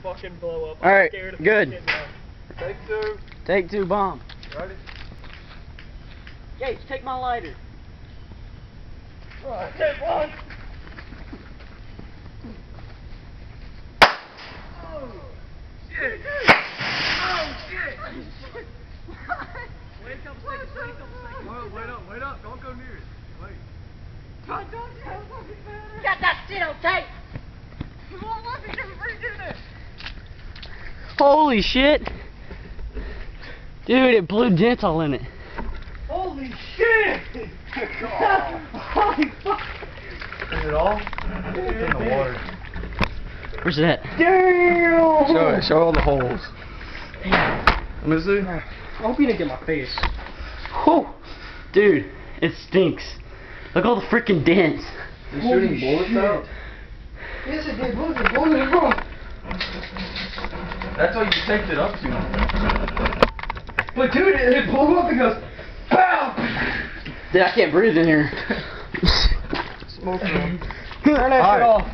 gonna fucking blow up. Alright, good. Take two. Take two, bomb. Ready? Gates, take my lighter. Alright, take one. Oh, shit. Oh, shit. Wait a couple seconds, wait a couple seconds. Wait up, don't go near it. Wait. God, don't you have fucking better? Got that shit on tape. Holy shit. Dude, it blew dental in it. Holy shit! Holy fuck! Is it all? It's in the water. Where's that? Damn! Show all the holes. Let me see. I hope you didn't get my face. Whew. Dude, it stinks. Look at all the freaking dents. You're shooting bullets out? Yes, it did. Bullets are wrong. That's what you taped it up to. But dude, it blew up and goes, BAM! Dude, I can't breathe in here. Smoke them. Turn that shit off.